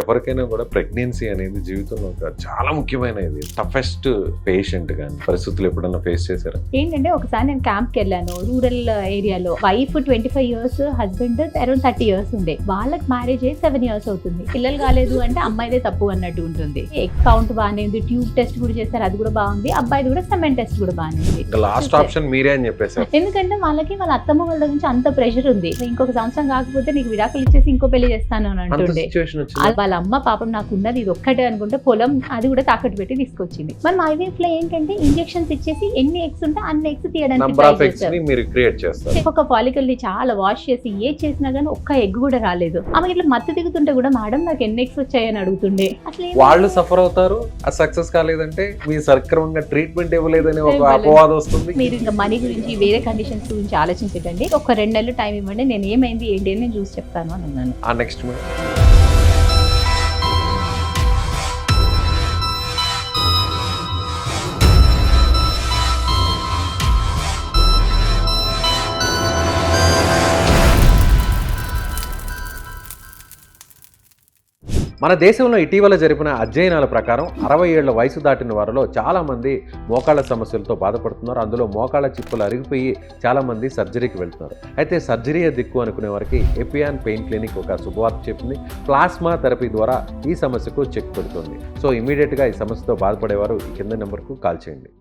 ఎవరికైనా కూడా ప్రెగ్నెన్సీ అనేది జీవితంలో ఒక చాలా ముఖ్యమైనది. టఫెస్ట్ పేషెంట్ కానీ పరిస్థితులు ఎప్పుడన్నా ఫేస్ చేశారా? ఏంటంటే ఒకసారి నేను క్యాంప్కి వెళ్ళాను రూరల్ ఏరియాలో. Wife 25 years, husband around 30 years ఉండే. వాళ్ళకి మ్యారేజ్ అయ్యి 7 years అవుతుంది. పిల్లలు కాలేదు అంటే అమ్మాయిదే తప్పు అన్నట్టు ఉంటుంది. ఎగ్ కౌంట్ బాగానే ఉంది, ట్యూబ్ టెస్ట్ కూడా చేస్తారు, అది కూడా బాగుంది. అబ్బాయిది కూడా సెమెన్ టెస్ట్ కూడా బాగానే ఉంది. లాస్ట్ ఆప్షన్ మీరే అని చెప్పేసారు. ఎందుకంటే వాళ్ళకి వాళ్ళ అత్తమ్మ వాళ్ళ నుంచి అంత ప్రెషర్ ఉంది. ఇంకొక సంవత్సరం కాకపోతే నీకు విడాకులు ఇచ్చేసి ఇంకో పెళ్లి చేస్తాను అని అంటుండే. వాళ్ళ అమ్మ పాపం నాకు ఉన్నది ఇది ఒక్కటే అనుకుంటే పొలం అది కూడా తాకట్టు పెట్టి తీసుకొచ్చింది. మనం ఐవీఎఫ్ లో ఏంటంటే ఇంజెక్షన్స్ ఇచ్చేసి ఎన్ని ఎగ్స్ ఉంటే అన్ని ఎగ్స్ తీయడానికి ఒక ఫాలికల్ ని చాలా వాష్ చేసి ఏ చేసినా గానీ ఒక్క ఎగ్ కూడా రాలేదు. ఆమె ఇట్లా మత్తు దిగుతుంటే కూడా మేడం నాకు ఎన్ని ఎగ్స్ వచ్చాయని అడుగుతుండే. అసలు వాళ్ళు సఫర్ అవుతారు. అది సక్సెస్ కాలేదంటే మీ సక్రమంగా ట్రీట్మెంట్ ఇవ్వలేదని ఒక అపవాదం వస్తుంది. మీరు ఇంకా మనీ గురించి వేరే కండిషన్స్ గురించి ఆలోచించకండి, ఒక 2 నెలలు టైం ఇవ్వండి, నేను ఏమైంది ఏంటి అని నేను చూసి చెప్తాను అని అన్నాను. నెక్స్ట్ మన దేశంలో ఇటీవల జరిపిన అధ్యయనాల ప్రకారం 60 ఏళ్ల వయసు దాటిన వారిలో చాలామంది మోకాళ్ళ సమస్యలతో బాధపడుతున్నారు. అందులో మోకాళ్ళ చిప్పులు అరిగిపోయి చాలామంది సర్జరీకి వెళ్తున్నారు. అయితే సర్జరీయే దిక్కు అనుకునే వారికి ఎపియాన్ పెయిన్ క్లినిక్ ఒక శుభవార్త చెప్పింది. ప్లాస్మా థెరపీ ద్వారా ఈ సమస్యకు చెక్ పెడుతుంది. సో ఇమీడియట్గా ఈ సమస్యతో బాధపడేవారు ఈ కింద నెంబర్కు కాల్ చేయండి.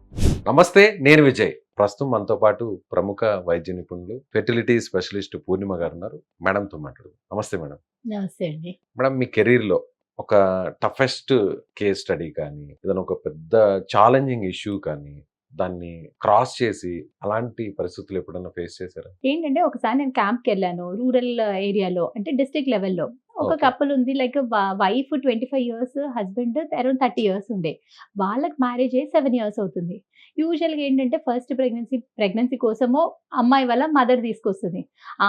నమస్తే, నేను విజయ్. ప్రస్తుతం మనతో పాటు ప్రముఖ వైద్య నిపుణులు ఫెర్టిలిటీ స్పెషలిస్ట్ పూర్ణిమ గారు ఉన్నారు. మేడంతో మాట్లాడు. నమస్తే మేడం. నమస్తే అండి. మేడం, మీ కెరీర్లో ఒక టఫెస్ట్ కేస్ స్టడీ కానీ ఏదైనా ఒక పెద్ద ఛాలెంజింగ్ ఇష్యూ కానీ దాన్ని క్రాస్ చేసి అలాంటి పరిస్థితులు ఎప్పుడన్నా ఫేస్ చేశారా? ఏంటంటే ఒకసారి నేను క్యాంప్కి వెళ్ళాను రూరల్ ఏరియాలో, అంటే డిస్ట్రిక్ట్ లెవెల్లో. ఒక కపుల్ ఉంది, like wife 25 years, husband around 30 years ఉండే. వాళ్ళకి మ్యారేజ్ అయ్యి 7 years అవుతుంది. యూజువల్గా ఏంటంటే ఫస్ట్ ప్రెగ్నెన్సీ కోసమో అమ్మాయి వాళ్ళ మదర్ తీసుకొస్తుంది.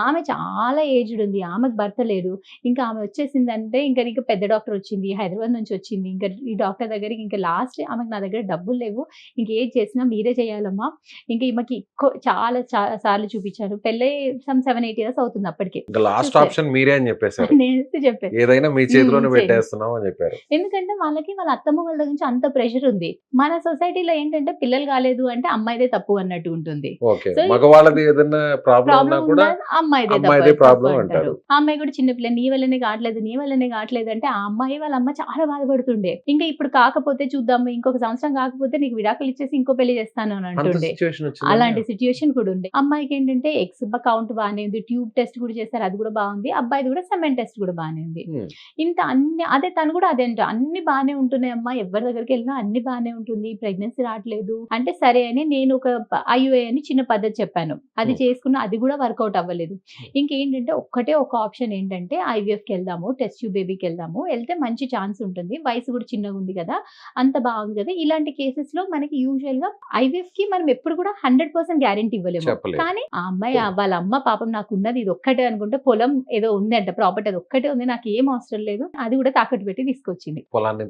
ఆమె చాలా ఏజ్డ్ ఉంది, ఆమెకు భర్త లేడు. ఇంకా ఆమె వచ్చేసిందంటే ఇంకా పెద్ద డాక్టర్ వచ్చింది, హైదరాబాద్ నుంచి వచ్చింది. ఇంకా ఈ డాక్టర్ దగ్గరికి ఇంకా లాస్ట్ ఆమెకు నా దగ్గర డబ్బులు లేవు, ఇంకేం చేసినా మీరే చేయాలమ్మా. ఇంకా ఈమెకి చాలా సార్లు చూపించారు. పెళ్ళై 7-8 years అవుతుంది అప్పటికే. లాస్ట్ ఆప్షన్ మీరే అని చెప్పేసారు. చెప్పారు ఏదైనా మీ చేతిలోనే పెట్టేస్తున్నాం అని చెప్పారు. ఎందుకంటే వాళ్ళకి వాళ్ళ అత్తమ్మ వాళ్ళ నుంచి అంత ప్రెషర్ ఉంది. మన సొసైటీలో ఏంటంటే పిల్లలు కాలేదు అంటే అమ్మాయిదే తప్పు అన్నట్టు ఉంటుంది. మగవాళ్ళది ఏదైనా ప్రాబ్లం ఉన్నా కూడా అమ్మాయిదే ప్రాబ్లం అంటారు. ఆ అమ్మాయి కూడా చిన్నపిల్ల, నీ వల్లనే కావట్లేదు అంటే ఆ అమ్మాయి వాళ్ళ అమ్మ చాలా బాధపడుతుండే. ఇంకా ఇప్పుడు కాకపోతే చూద్దాము, ఇంకొక సంవత్సరం కాకపోతే నీకు విడాకులు ఇచ్చేసి ఇంకో పెళ్లి చేస్తాను అని అంటుండే. అలాంటి సిచ్యువేషన్ కూడా ఉండే. అమ్మాయికి ఏంటంటే ఎగ్స్ కౌంట్ బాగానే ఉంది, ట్యూబ్ టెస్ట్ కూడా చేస్తారు, అది కూడా బాగుంది. అబ్బాయిది కూడా సెమెన్ టెస్ట్ కూడా బాగానే ఉంది. ఇంత అన్ని అదే తను కూడా అదే అంట, అన్ని బాగానే ఉంటున్నాయి అమ్మా, ఎవరి దగ్గరికి వెళ్ళినా అన్ని బాగానే ఉంటుంది, ప్రెగ్నెన్సీ రావట్లేదు అంటే సరే అని నేను ఒక IUI అని చిన్న పద్ధతి చెప్పాను. అది చేసుకున్న, అది కూడా వర్కౌట్ అవ్వలేదు. ఇంకేంటంటే ఒక ఆప్షన్ ఏంటంటే IVFకి వెళ్దాము, టెస్ట్ ట్యూబ్ బేబీకి వెళ్తే మంచి ఛాన్స్ ఉంటుంది, వయసు కూడా చిన్నగా ఉంది కదా, అంత బాగుంది కదా. ఇలాంటి కేసెస్ లో మనకి యూజువల్ గా IVF కి మనం ఎప్పుడు కూడా 100% గ్యారెంటీ ఇవ్వలేము. కానీ ఆ అమ్మాయి వాళ్ళ అమ్మ పాపం నాకు ఉన్నది ఇది ఒక్కటే అనుకుంటే పొలం ఏదో ఉంది అంట, ప్రాపర్టీ అది ఒక్కటే ఉంది, నాకు ఏం అవసరం లేదు, అది కూడా తాకట్టు పెట్టి తీసుకొచ్చింది. పొలాన్ని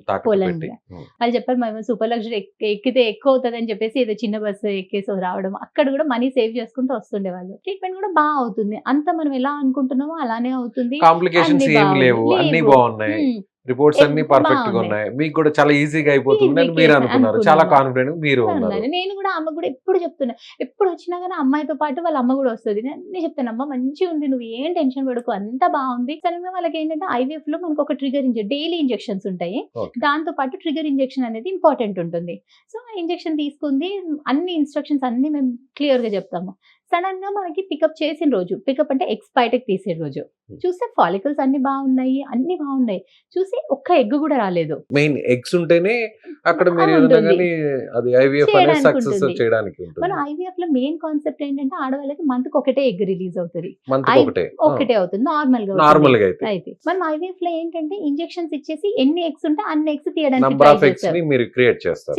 అది చెప్పారు. మేము సూపర్ లగ్జరీ ఎక్కితే ఎక్కువ అవుతుంది అని చెప్పేసి ఏదో చిన్న బస్సు ఎక్కేసి రావడం, అక్కడ కూడా మనీ సేవ్ చేసుకుంటూ వస్తుండే వాళ్ళు. ట్రీట్మెంట్ కూడా బాగా అవుతుంది. అంత మనం ఎలా అనుకుంటున్నామో అలానే అవుతుంది. కాంప్లికేషన్స్ ఏం లేవు, అన్ని బాగున్నాయి, రిపోర్ట్స్ అన్ని పర్ఫెక్ట్ గా ఉన్నాయి, మీకు కూడా చాలా ఈజీగా అయిపోతుంది అని మీరు అనుకున్నారు. చాలా కాన్ఫిడెంట్ మీరు ఉన్నారు. నేను కూడా అమ్మ కూడా ఎప్పుడు చెప్తున్నా, ఎప్పుడు వచ్చినా కానీ అమ్మాయితో పాటు వాళ్ళ అమ్మ కూడా వస్తుంది. నేను చెప్తాను, అమ్మ మంచిగా ఉంది, నువ్వు ఏం టెన్షన్ పడుకో, అంతా బాగుంది. సడన్ గా వాళ్ళకి ఏంటంటే IVF లో మనకు ఒక ట్రిగర్ డైలీ ఇంజెక్షన్స్ ఉంటాయి, దాంతో పాటు ట్రిగర్ ఇంజెక్షన్ అనేది ఇంపార్టెంట్ ఉంటుంది. సో ఆ ఇంజెక్షన్ తీసుకుంది, అన్ని ఇన్స్ట్రక్షన్స్ అన్ని మేము క్లియర్ గా చెప్తాము. సడన్ గా మనకి పికప్ చేసిన రోజు, పికప్ అంటే ఎగ్స్ బయటకు తీసే రోజు చూస్తే ఫాలికల్స్ అన్ని బాగున్నాయి, చూసి ఒక్క ఎగ్ కూడా రాలేదు. మెయిన్ ఎగ్స్ ఉంటేనే అక్కడ మీరు అది IVF అనేది సక్సెస్ చేయడానికి ఉంటుంది. మన IVF లో మెయిన్ కాన్సెప్ట్ ఏంటంటే ఆడవాళ్ళకి మంత్ కి ఒకటే ఎగ్ రిలీజ్ అవుతుంది, ఒకటే అవుతుంది నార్మల్ గా అయితే. మనం IVF లో ఏంటంటే ఇంజెక్షన్స్ ఇచ్చేసి ఎన్ని ఎగ్స్ ఉంటే అన్ని ఎగ్స్ తీయడానికి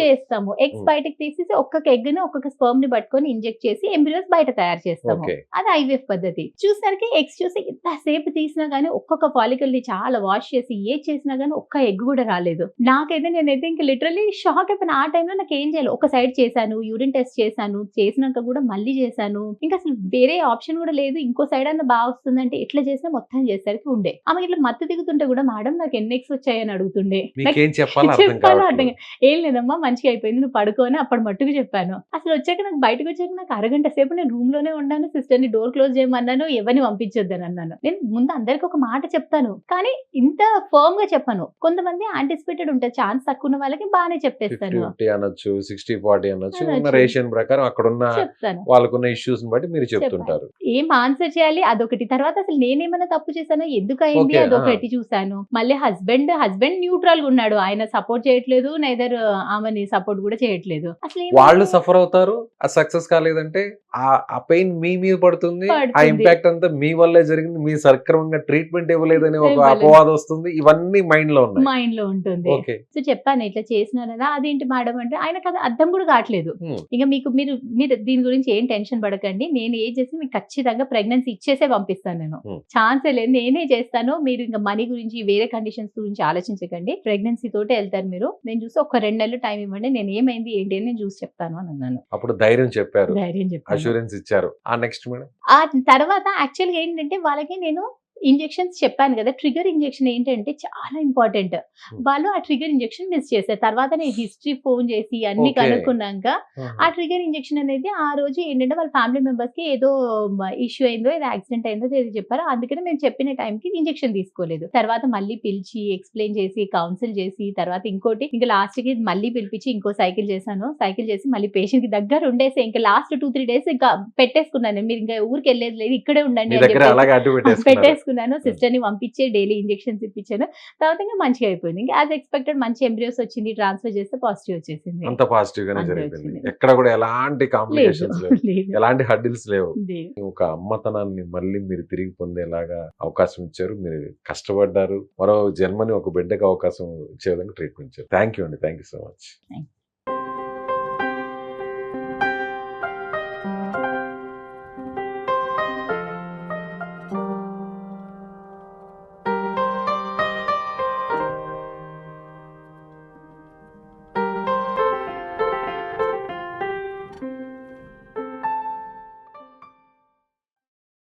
చేస్తాము. ఎగ్స్ బయటకు తీసేసి ఒక్కొక్క ఎగ్ ని ఒక్కొక్క స్పర్మ్ ని పట్టుకొని ఇంజెక్ట్ చేసి ఎంబ్రియోస్ బయట తయారు చేస్తాము. ఓకే. అది ఐవీఎఫ్ పద్ధతి. చూసరికి ఎగ్స్ చూసి ఎంతసేపు తీసినా గానీ ఒక్కొక్క ఫాలికల్ ని చాలా వాష్ చేసి ఏది చేసినా గానీ ఒక్క ఎగ్ కూడా రాలేదు. నేనైతే ఇంక లిటరల్లీ షాక్ అయిపోయిన. ఆ టైంలో నాకేం చేయాలి? ఒక సైడ్ చేశాను, యూరిన్ టెస్ట్ చేశాను, చేసినాక కూడా మళ్ళీ చేశాను. ఇంకా అసలు వేరే ఆప్షన్ కూడా లేదు. ఇంకో సైడ్ అన్నా బాగా వస్తుందంటే ఎట్లా చేసినా మొత్తం చేసేసరికి ఉండే. ఆమెకి ఇట్లా మత్తు దిగుతుంటే కూడా మేడం నాకు ఎన్ని ఎగ్స్ వచ్చాయని అడుగుతుండే. మీకేం చెప్పాలో అర్థం చెప్పాలో అర్థం కావట్లేదు. ఏం లేదమ్మా మంచిగా అయిపోయింది నువ్వు పడుకో అని అప్పటి మట్టుకు చెప్పాను. అసలు వచ్చాక నాకు బయటకు వచ్చాక నాకు అరగంట సేపు నేను రూమ్ లోనే ఉన్నాను. సిస్టర్‌ని డోర్ క్లోజ్ చేయమన్నాను. ఎవరిని పంపించొద్దని అన్నాను. నేను ముందు అందరికి ఒక మాట చెప్తాను. కానీ ఇంత ఫర్మ్‌గా చెప్పను. కొంతమంది యాంటిసిపేటెడ్ ఉంటది. ఛాన్స్ తక్కువ ఉన్న వాళ్ళకి బానే చెప్పేస్తాను. 50-50 అనొచ్చు, 60-40 అనొచ్చు. ఉన్న అనొచ్చు. రేషియన్ ప్రకారం అక్కడున్న చెప్తాను. వాళ్ళకున్న ఇష్యూస్ బట్టి మీరు చెప్తుంటారు. ఏం ఆన్సర్ చేయాలి అదొకటి. తర్వాత అసలు నేనేమన్నా తప్పు చేశానో ఎందుకు అయింది ఓకే. అదొకటి చూసాను. మళ్ళీ హస్బెండ్ న్యూట్రల్ గా ఉన్నాడు. ఆయన సపోర్ట్ చేయట్లేదు. నైదర్ ఆమెని సపోర్ట్ కూడా చేయట్లేదు. అసలు వాళ్ళు సఫర్ అవుతారు. ఆ సక్సెస్ కాలేదంటే ఆ పెయిన్ మీ మీద పడుతుంది. ఆ పడుతుంది. ఇంపాక్ట్ అంతా మీ వల్లే జరిగింది. మీ సక్రమంగా ట్రీట్మెంట్ ఇవ్వలేదని ఒక ఇవ్వలేదు. అపవాదం వస్తుంది. ఇవన్నీ మైండ్ లో ఉన్నాయి. మైండ్ లో ఉంటుంది. ఓకే. సో చెప్పాను ఇట్లా చేసినాను కదా. అదేంటి మేడం అంటే ఆయనకు అది అర్థం కూడా కావట్లేదు. ఇంకా మీరు దీని గురించి ఏం టెన్షన్ పడకండి. నేను ఏం చేసి మీకు ఖచ్చితంగా ప్రెగ్నెన్సీ ఇచ్చేసే పంపిస్తాను నేను. ఛాన్సే లేదు. నేనే చేస్తాను. మీరు ఇంకా మనీ గురించి వేరే కండిషన్స్ గురించి ఆలోచించకండి. ప్రెగ్నెన్సీ తోటే వెళ్తారు మీరు. నేను చూసి ఒక 2 నెలలు టైం ఇవ్వండి. నేను ఏమైంది ఏంటి అని నేను చూసి చెప్తాను అని అన్నాను. అప్పుడు ధైర్యం చెప్పారు, ధైర్యం చెప్పాను. అష్యూరెన్స్ ఇచ్చారు. ఆ నెక్స్ట్ మేడం ఆ తర్వాత యాక్చువల్‌గా ఏంటంటే వాళ్ళకి నేను ఇంజెక్షన్స్ చెప్పాను కదా. ట్రిగ్గర్ ఇంజెక్షన్ ఏంటంటే చాలా ఇంపార్టెంట్. వాళ్ళు ఆ ట్రిగ్గర్ ఇంజెక్షన్ మిస్ చేశారు. తర్వాత నేను హిస్టరీ ఫోన్ చేసి అన్ని ఓకే. కనుక్కున్నాక ఆ ట్రిగ్గర్ ఇంజెక్షన్ అనేది ఆ రోజు ఏంటంటే వాళ్ళ ఫ్యామిలీ మెంబర్స్ కి ఏదో ఇష్యూ అయిందో, ఏదో యాక్సిడెంట్ అయిందో ఏదో చెప్పారు. అందుకని మేము చెప్పిన టైంకి ఇంజెక్షన్ తీసుకోలేదు. తర్వాత మళ్ళీ పిలిచి ఎక్స్ప్లెయిన్ చేసి కౌన్సిల్ చేసి తర్వాత ఇంకోటి ఇంకా లాస్ట్ కి మళ్ళీ పిలిపించి ఇంకో సైకిల్ చేశాను. సైకిల్ చేసి మళ్ళీ పేషెంట్ కి దగ్గర ఉండేసి ఇంకా లాస్ట్ 2-3 డేస్ ఇంకా పెట్టేసుకున్నాను. మీరు ఇంకా ఊరికి వెళ్ళేది లేదు, ఇక్కడే మీ ఉండండి అని దగ్గర చెప్పేసి అలాగే అడ్డు పెట్టేసుకున్నారు. సిస్టర్ ని పంపించి డైలీ ఇంజెక్షన్స్ ఇప్పించాను. తర్వాత ఇంకా మంచిగా అయిపోయింది. ఇంకా యాజ్ ఎక్స్పెక్టెడ్ మంచి ఎంబ్రియోస్ వచ్చింది. ట్రాన్స్ఫర్ చేస్తే పాజిటివ్ వచ్చేసింది. అంత పాజిటివ్ గానే అంతే జరిగింది. వచ్చింది. ఎక్కడ కూడా ఎలాంటి లేదు కాంప్లికేషన్స్ లేవు, లేదు ఎలాంటి హర్డిల్స్ లేవు. లేదు. ఒక అమ్మతనాన్ని మళ్ళీ మీరు తిరిగి పొందేలాగా అవకాశం ఇచ్చారు. మీరు కష్టపడ్డారు. మరో జన్మని ఒక బిడ్డకి అవకాశం ఇచ్చే విధంగా ట్రీట్మెంట్ ఇచ్చారు. థ్యాంక్ యూ అండి. Thank you so much. Thank you.